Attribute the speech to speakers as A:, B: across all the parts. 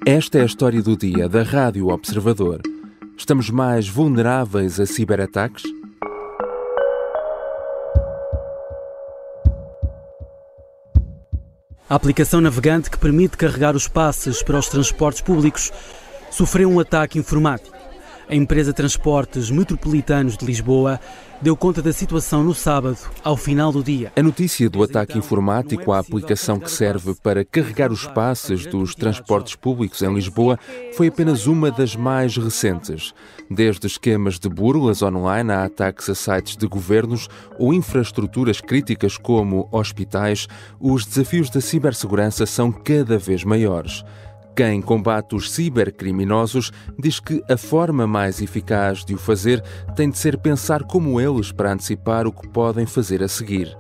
A: Esta é a história do dia da Rádio Observador. Estamos mais vulneráveis a ciberataques?
B: A aplicação navegante que permite carregar os passes para os transportes públicos sofreu um ataque informático. A empresa Transportes Metropolitanos de Lisboa deu conta da situação no sábado, ao final do dia.
A: A notícia do ataque informático à aplicação que serve para carregar os passes dos transportes públicos em Lisboa foi apenas uma das mais recentes. Desde esquemas de burlas online a ataques a sites de governos ou infraestruturas críticas como hospitais, os desafios da cibersegurança são cada vez maiores. Quem combate os cibercriminosos diz que a forma mais eficaz de o fazer tem de ser pensar como eles para antecipar o que podem fazer a seguir.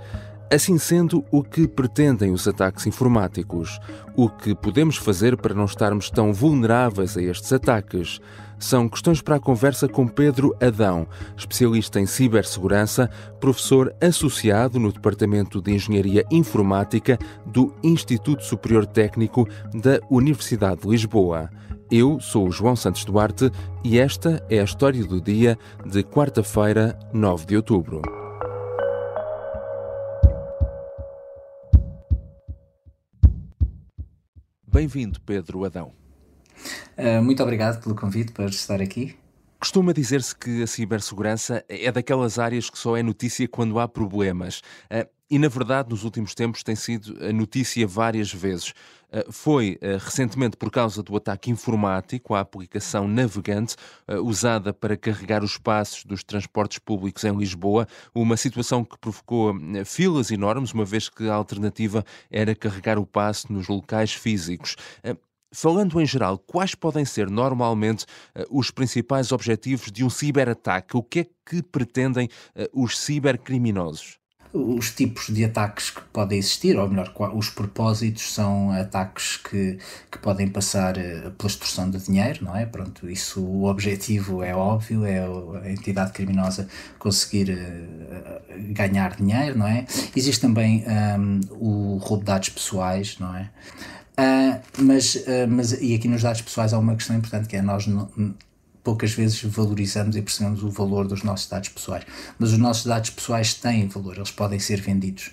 A: Assim sendo, o que pretendem os ataques informáticos? O que podemos fazer para não estarmos tão vulneráveis a estes ataques? São questões para a conversa com Pedro Adão, especialista em cibersegurança, professor associado no Departamento de Engenharia Informática do Instituto Superior Técnico da Universidade de Lisboa. Eu sou o João Santos Duarte e esta é a história do dia de quarta-feira, 9 de outubro. Bem-vindo, Pedro Adão.
C: Muito obrigado pelo convite para estar aqui.
A: Costuma dizer-se que a cibersegurança é daquelas áreas que só é notícia quando há problemas. E, na verdade, nos últimos tempos tem sido a notícia várias vezes. Foi recentemente por causa do ataque informático à aplicação navegante usada para carregar os passos dos transportes públicos em Lisboa, uma situação que provocou filas enormes, uma vez que a alternativa era carregar o passo nos locais físicos. Falando em geral, quais podem ser normalmente os principais objetivos de um ciberataque? O que é que pretendem os cibercriminosos?
C: Os tipos de ataques que podem existir, ou melhor, os propósitos são ataques que podem passar pela extorsão de dinheiro, não é? Pronto, isso, o objetivo é óbvio, é a entidade criminosa conseguir ganhar dinheiro, não é? Existe também o roubo de dados pessoais, não é? Mas e aqui nos dados pessoais há uma questão importante, que é nós poucas vezes valorizamos e percebemos o valor dos nossos dados pessoais, mas os nossos dados pessoais têm valor, eles podem ser vendidos,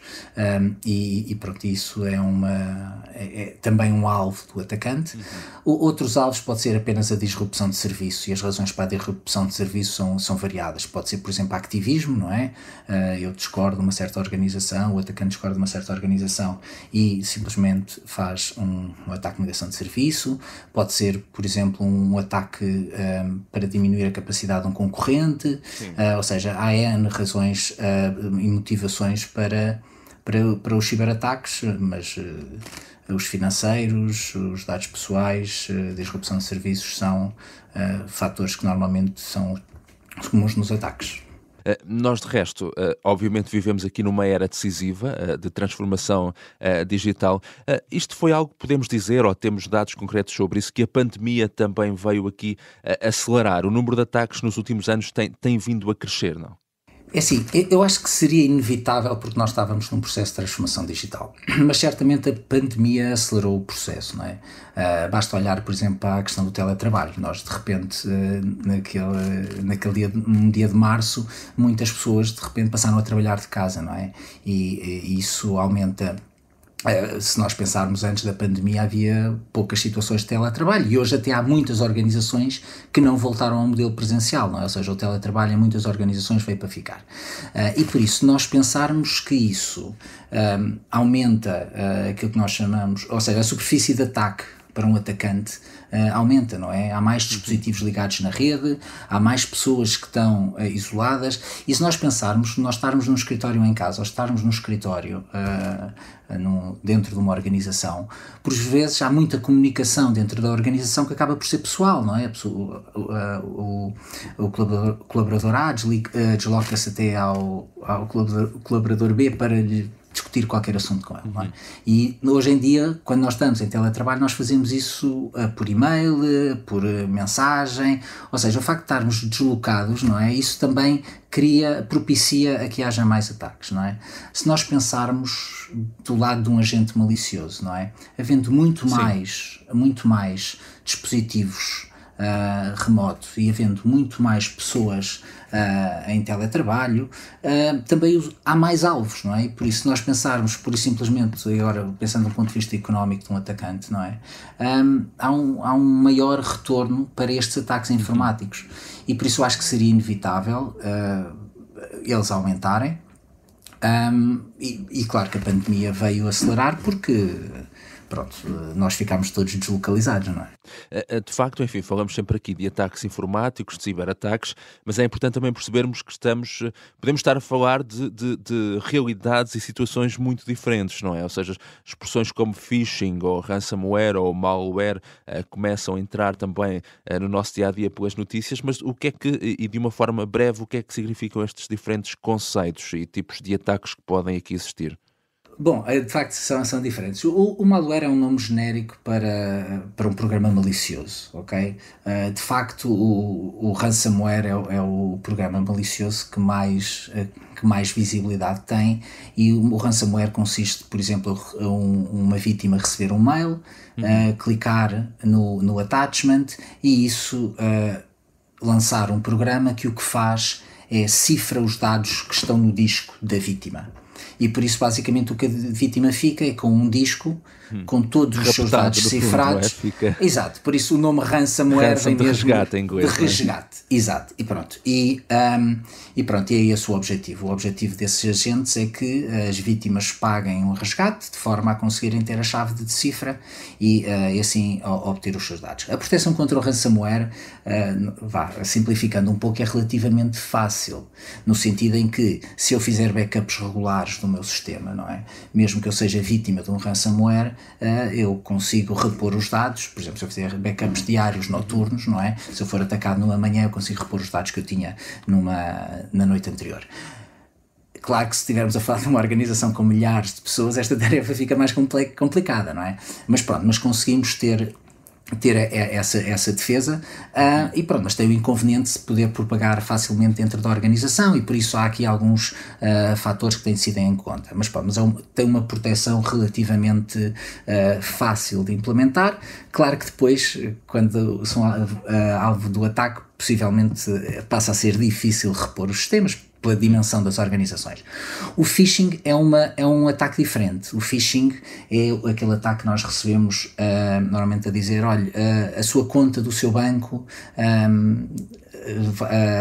C: e pronto, isso é também um alvo do atacante. Outros alvos pode ser apenas a disrupção de serviço, e as razões para a disrupção de serviço são variadas. Pode ser, por exemplo, ativismo, não é? Eu discordo de uma certa organização, o atacante discorda de uma certa organização e simplesmente faz um ataque de negação de serviço. Pode ser, por exemplo, um ataque para diminuir a capacidade de um concorrente, ou seja, há N razões e motivações para os ciberataques, mas os financeiros, os dados pessoais, a disrupção de serviços são fatores que normalmente são comuns nos ataques.
A: Nós, de resto, obviamente vivemos aqui numa era decisiva de transformação digital. Isto foi algo que podemos dizer, ou temos dados concretos sobre isso, que a pandemia também veio aqui acelerar. O número de ataques nos últimos anos tem vindo a crescer, não?
C: É assim, eu acho que seria inevitável porque nós estávamos num processo de transformação digital, mas certamente a pandemia acelerou o processo, não é? Basta olhar, por exemplo, para a questão do teletrabalho. Nós, de repente, num dia de março, muitas pessoas, de repente, passaram a trabalhar de casa, não é? E isso aumenta. Se nós pensarmos antes da pandemia, havia poucas situações de teletrabalho, e hoje até há muitas organizações que não voltaram ao modelo presencial, não é? Ou seja, o teletrabalho em muitas organizações veio para ficar. E por isso, se nós pensarmos que isso aumenta aquilo que nós chamamos, ou seja, a superfície de ataque para um atacante aumenta, não é? Há mais dispositivos ligados na rede, há mais pessoas que estão isoladas, e se nós pensarmos, nós estarmos num escritório em casa ou estarmos num escritório dentro de uma organização, por vezes há muita comunicação dentro da organização que acaba por ser pessoal, não é? O colaborador A desloca-se até ao colaborador B para lhe discutir qualquer assunto com ele, não é? E hoje em dia, quando nós estamos em teletrabalho, nós fazemos isso por e-mail, por mensagem, ou seja, o facto de estarmos deslocados, não é? Isso também propicia a que haja mais ataques, não é? Se nós pensarmos do lado de um agente malicioso, não é? Havendo muito mais dispositivos remoto e havendo muito mais pessoas em teletrabalho, também há mais alvos, não é? E por isso, se nós pensarmos pura e simplesmente, agora pensando do ponto de vista económico de um atacante, não é? Há um maior retorno para estes ataques informáticos, e por isso eu acho que seria inevitável eles aumentarem, e claro que a pandemia veio acelerar porque pronto, nós ficámos todos deslocalizados, não é?
A: De facto, enfim, falamos sempre aqui de ataques informáticos, de ciberataques, mas é importante também percebermos que podemos estar a falar de realidades e situações muito diferentes, não é? Ou seja, expressões como phishing ou ransomware ou malware começam a entrar também no nosso dia-a-dia pelas notícias, mas o que é que, e de uma forma breve, o que é que significam estes diferentes conceitos e tipos de ataques que podem aqui existir?
C: Bom, de facto são diferentes. O malware é um nome genérico para um programa malicioso, ok? De facto, o ransomware é o programa malicioso que mais visibilidade tem, e o ransomware consiste, por exemplo, uma vítima receber um mail, clicar no attachment e isso lançar um programa que o que faz é cifra os dados que estão no disco da vítima. E por isso, basicamente, o que a vítima fica é com um disco com todos os seus dados cifrados. Exato, por isso o nome ransomware vem
A: de
C: mesmo
A: resgate em inglês.
C: De resgate, exato, e pronto. E pronto, e é esse o objetivo. O objetivo desses agentes é que as vítimas paguem um resgate de forma a conseguirem ter a chave de decifra e assim obter os seus dados. A proteção contra o ransomware, simplificando um pouco, é relativamente fácil, no sentido em que, se eu fizer backups regulares do meu sistema, não é? Mesmo que eu seja vítima de um ransomware, eu consigo repor os dados. Por exemplo, se eu fizer backups diários noturnos, não é? Se eu for atacado numa manhã, eu consigo repor os dados que eu tinha na noite anterior. Claro que se estivermos a falar de uma organização com milhares de pessoas, esta tarefa fica mais complicada, não é? Mas pronto, mas conseguimos ter essa defesa, e pronto, mas tem o inconveniente de poder propagar facilmente dentro da organização, e por isso há aqui alguns fatores que têm sido em conta, mas tem uma proteção relativamente fácil de implementar. Claro que depois, quando são alvo do ataque, possivelmente passa a ser difícil repor os sistemas pela dimensão das organizações. O phishing é um ataque diferente. O phishing é aquele ataque que nós recebemos normalmente a dizer: olha, a sua conta do seu banco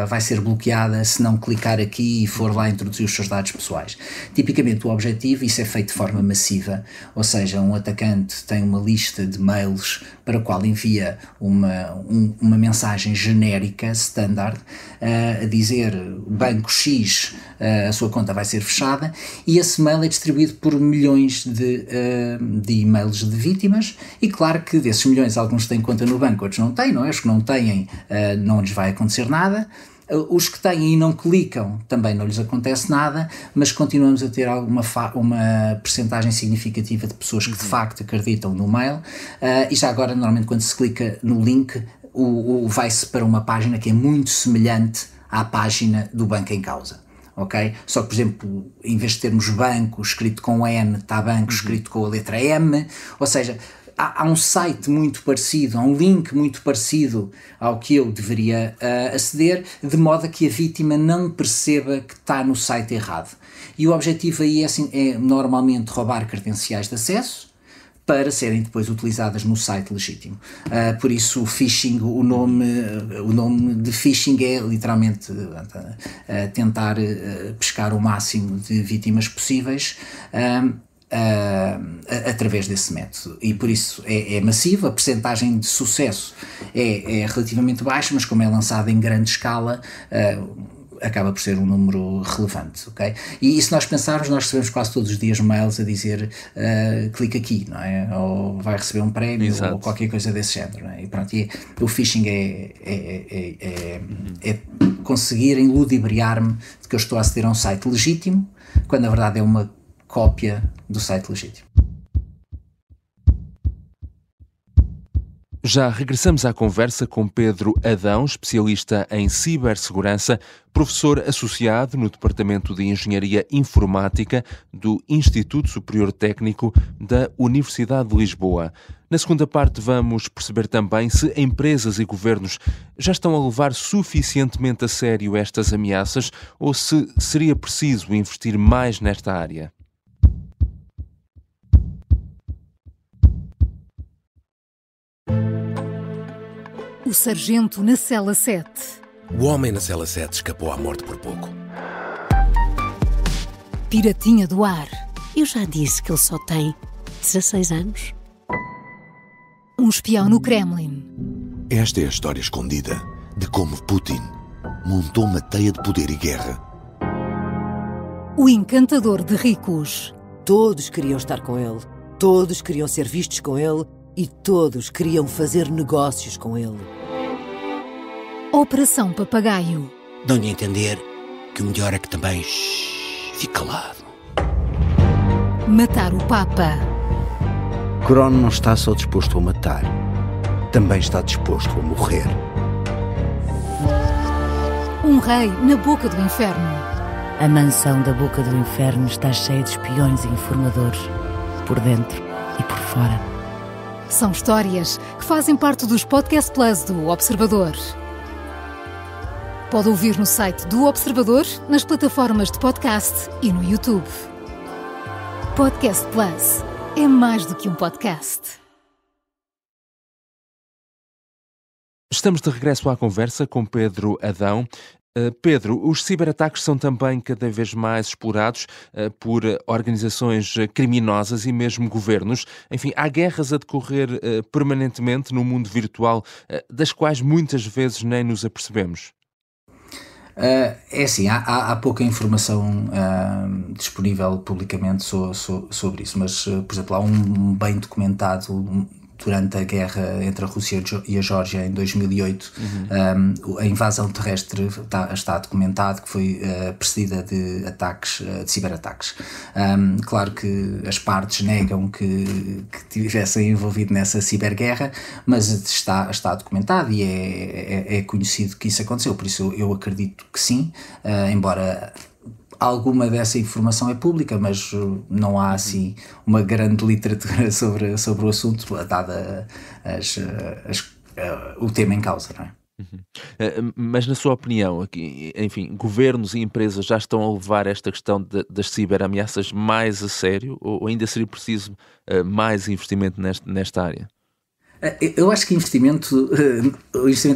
C: vai ser bloqueada se não clicar aqui e for lá introduzir os seus dados pessoais. Tipicamente o objetivo, isso é feito de forma massiva, ou seja, um atacante tem uma lista de mails para a qual envia uma mensagem genérica, standard, a dizer banco X, a sua conta vai ser fechada, e esse mail é distribuído por milhões de e-mails de vítimas, e claro que desses milhões alguns têm conta no banco, outros não têm, não é? Os que não têm não lhes vai acontecer nada. Os que têm e não clicam também não lhes acontece nada, mas continuamos a ter uma percentagem significativa de pessoas que de facto acreditam no mail, e já agora normalmente quando se clica no link vai-se para uma página que é muito semelhante à página do banco em causa. Okay? Só que, por exemplo, em vez de termos banco escrito com N, está banco escrito com a letra M, ou seja, há um site muito parecido, há um link muito parecido ao que eu deveria aceder, de modo a que a vítima não perceba que está no site errado. E o objetivo aí é normalmente roubar credenciais de acesso para serem depois utilizadas no site legítimo. Por isso o phishing, o nome de phishing é literalmente tentar pescar o máximo de vítimas possíveis através desse método, e por isso é massivo. A percentagem de sucesso é relativamente baixa, mas como é lançado em grande escala, acaba por ser um número relevante, ok? E se nós pensarmos, nós recebemos quase todos os dias mails a dizer clica aqui, não é? Ou vai receber um prémio, exato, ou qualquer coisa desse género, não é? E pronto, o phishing é conseguirem ludibriar-me de que eu estou a aceder a um site legítimo, quando na verdade é uma cópia do site legítimo.
A: Já regressamos à conversa com Pedro Adão, especialista em cibersegurança, professor associado no Departamento de Engenharia Informática do Instituto Superior Técnico da Universidade de Lisboa. Na segunda parte vamos perceber também se empresas e governos já estão a levar suficientemente a sério estas ameaças ou se seria preciso investir mais nesta área.
D: O sargento na cela 7.
E: O homem na cela 7 escapou à morte por pouco.
D: Piratinha do ar.
F: Eu já disse que ele só tem 16 anos.
D: Um espião no Kremlin.
G: Esta é a história escondida de como Putin montou uma teia de poder e guerra.
D: O encantador de ricos.
F: Todos queriam estar com ele. Todos queriam ser vistos com ele. E todos queriam fazer negócios com ele.
D: Operação Papagaio.
E: Dão-lhe a entender que o melhor é que também fique calado.
D: Matar o Papa.
H: Crono não está só disposto a matar, também está disposto a morrer.
D: Um rei na boca do inferno.
I: A mansão da boca do inferno está cheia de espiões e informadores, por dentro e por fora.
D: São histórias que fazem parte dos Podcast Plus do Observador. Pode ouvir no site do Observador, nas plataformas de podcast e no YouTube. Podcast Plus é mais do que um podcast.
A: Estamos de regresso à conversa com Pedro Adão. Pedro, os ciberataques são também cada vez mais explorados por organizações criminosas e mesmo governos. Enfim, há guerras a decorrer permanentemente no mundo virtual, das quais muitas vezes nem nos apercebemos.
C: É assim, há pouca informação disponível publicamente sobre isso, mas, por exemplo, há um bem documentado durante a guerra entre a Rússia e a Geórgia em 2008, a invasão terrestre está documentado que foi precedida de ataques, de ciberataques. Claro que as partes negam que tivessem envolvido nessa ciberguerra, mas está documentado e é conhecido que isso aconteceu, por isso eu acredito que sim, embora alguma dessa informação é pública, mas não há assim uma grande literatura sobre o assunto, dada o tema em causa, não é?
A: Mas na sua opinião, aqui, enfim, governos e empresas já estão a levar esta questão das ciberameaças mais a sério ou ainda seria preciso mais investimento nesta área?
C: Eu acho que o investimento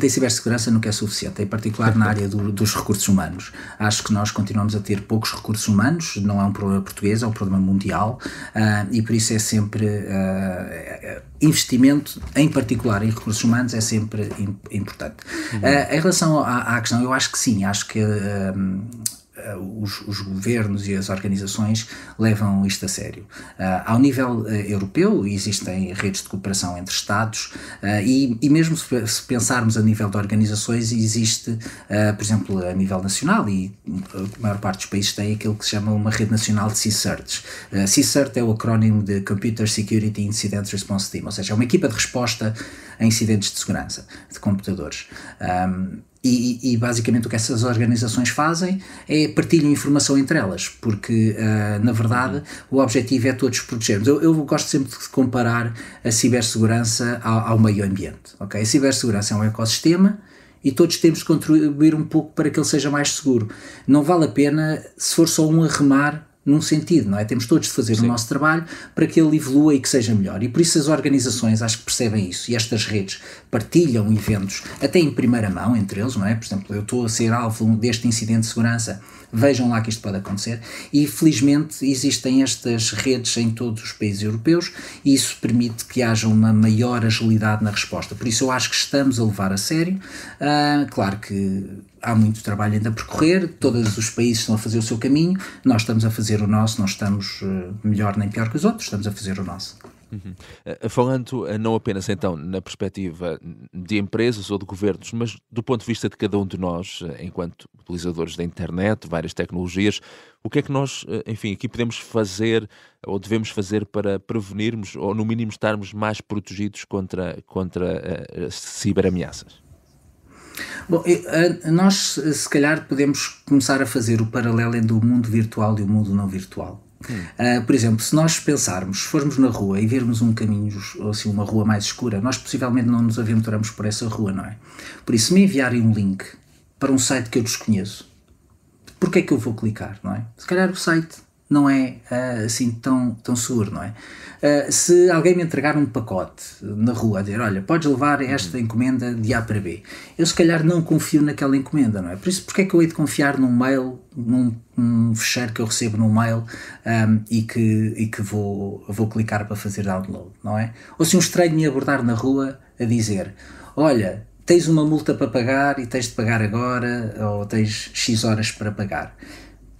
C: em cibersegurança nunca é suficiente, em particular na área dos recursos humanos. Acho que nós continuamos a ter poucos recursos humanos, não é um problema português, é um problema mundial, e por isso é sempre investimento, em particular em recursos humanos, é sempre importante. Em relação à questão, eu acho que sim, acho que os governos e as organizações levam isto a sério. Ao nível europeu existem redes de cooperação entre Estados e mesmo se pensarmos a nível de organizações existe, por exemplo, a nível nacional e a maior parte dos países tem aquilo que se chama uma rede nacional de CSIRTs. CSIRT é o acrónimo de Computer Security Incident Response Team, ou seja, é uma equipa de resposta a incidentes de segurança de computadores. E basicamente o que essas organizações fazem é partilham informação entre elas, porque na verdade o objetivo é todos protegermos. Eu gosto sempre de comparar a cibersegurança ao meio ambiente, ok? A cibersegurança é um ecossistema e todos temos de contribuir um pouco para que ele seja mais seguro. Não vale a pena se for só um a remar num sentido, não é? Temos todos de fazer o nosso trabalho para que ele evolua e que seja melhor. E por isso as organizações acho que percebem isso e estas redes partilham eventos até em primeira mão entre eles, não é? Por exemplo, eu estou a ser alvo deste incidente de segurança, vejam lá que isto pode acontecer e felizmente existem estas redes em todos os países europeus e isso permite que haja uma maior agilidade na resposta. Por isso eu acho que estamos a levar a sério. Claro que há muito trabalho ainda a percorrer, todos os países estão a fazer o seu caminho, nós estamos a fazer o nosso, não estamos melhor nem pior que os outros, estamos a fazer o nosso.
A: Falando não apenas então na perspectiva de empresas ou de governos, mas do ponto de vista de cada um de nós, enquanto utilizadores da internet, várias tecnologias, o que é que nós, enfim, aqui podemos fazer ou devemos fazer para prevenirmos ou no mínimo estarmos mais protegidos contra as ciberameaças?
C: Bom, nós se calhar podemos começar a fazer o paralelo entre o mundo virtual e o mundo não virtual. Por exemplo, se nós pensarmos, formos na rua e vermos um caminho, ou assim, uma rua mais escura, nós possivelmente não nos aventuramos por essa rua, não é? Por isso, se me enviarem um link para um site que eu desconheço, por que é que eu vou clicar, não é? Se calhar o site não é assim tão seguro, não é? Se alguém me entregar um pacote na rua a dizer, olha, podes levar esta encomenda de A para B, eu se calhar não confio naquela encomenda, não é? Por isso, porque é que eu hei de confiar num mail, num fecheiro que eu recebo num mail e que vou clicar para fazer download, não é? Ou se um estranho me abordar na rua a dizer, olha, tens uma multa para pagar e tens de pagar agora, ou tens X horas para pagar.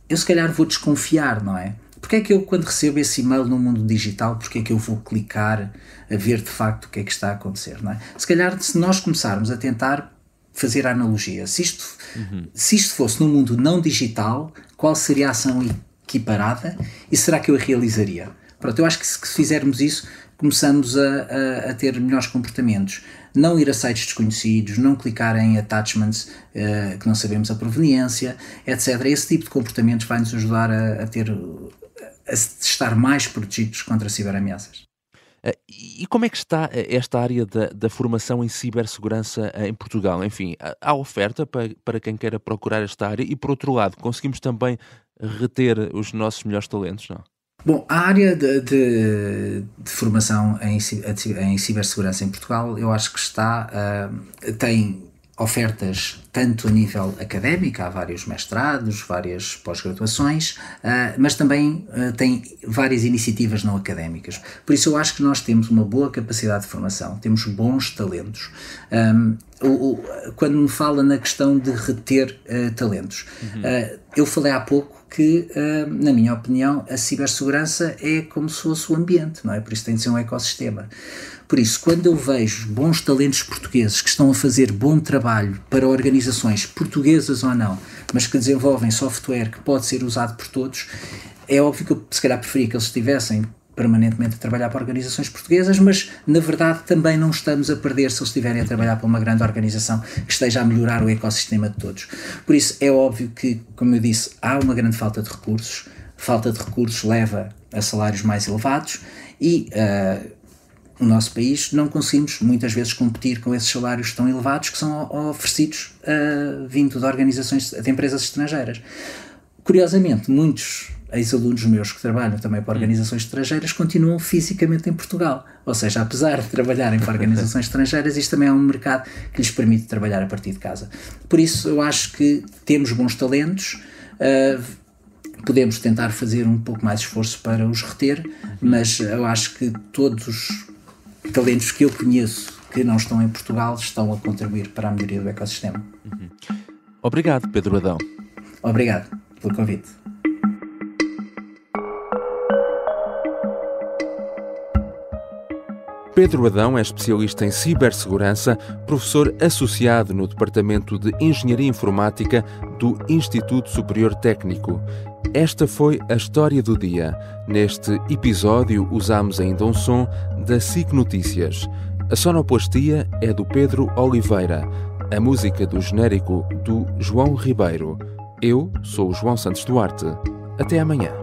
C: Eu se calhar vou desconfiar, não é? Porque é que eu, quando recebo esse e-mail no mundo digital, porque é que eu vou clicar a ver de facto o que é que está a acontecer, não é? Se calhar, se nós começarmos a tentar fazer a analogia, se isto fosse no mundo não digital, qual seria a ação equiparada e será que eu a realizaria? Pronto, eu acho que se fizermos isso, começamos a ter melhores comportamentos. Não ir a sites desconhecidos, não clicar em attachments que não sabemos a proveniência, etc. Esse tipo de comportamentos vai nos ajudar a estar mais protegidos contra ciberameaças.
A: E como é que está esta área da formação em cibersegurança em Portugal? Enfim, há oferta para quem queira procurar esta área e, por outro lado, conseguimos também reter os nossos melhores talentos, não?
C: Bom, a área de formação em cibersegurança em Portugal, eu acho que tem ofertas tanto a nível académico, há vários mestrados, várias pós-graduações, mas também tem várias iniciativas não académicas. Por isso eu acho que nós temos uma boa capacidade de formação, temos bons talentos. Quando me fala na questão de reter talentos, eu falei há pouco que, na minha opinião, a cibersegurança é como se fosse o ambiente, não é? Por isso tem de ser um ecossistema. Por isso, quando eu vejo bons talentos portugueses que estão a fazer bom trabalho para organizações portuguesas ou não, mas que desenvolvem software que pode ser usado por todos, é óbvio que eu se calhar preferia que eles estivessem permanentemente a trabalhar para organizações portuguesas, mas na verdade também não estamos a perder se eles estiverem a trabalhar para uma grande organização que esteja a melhorar o ecossistema de todos. Por isso é óbvio que, como eu disse, há uma grande falta de recursos. Falta de recursos leva a salários mais elevados e no nosso país não conseguimos muitas vezes competir com esses salários tão elevados que são oferecidos vindo de organizações, de empresas estrangeiras. Curiosamente, muitos ex-alunos meus que trabalham também para organizações estrangeiras continuam fisicamente em Portugal. Ou seja, apesar de trabalharem para organizações estrangeiras, isto também é um mercado que lhes permite trabalhar a partir de casa. Por isso, eu acho que temos bons talentos, podemos tentar fazer um pouco mais de esforço para os reter, mas eu acho que todos os talentos que eu conheço que não estão em Portugal estão a contribuir para a melhoria do ecossistema.
A: Obrigado, Pedro Adão.
C: Obrigado pelo convite.
A: Pedro Adão é especialista em cibersegurança, professor associado no Departamento de Engenharia Informática do Instituto Superior Técnico. Esta foi a história do dia. Neste episódio usámos ainda um som da SIC Notícias. A sonoplastia é do Pedro Oliveira. A música do genérico do João Ribeiro. Eu sou o João Santos Duarte. Até amanhã.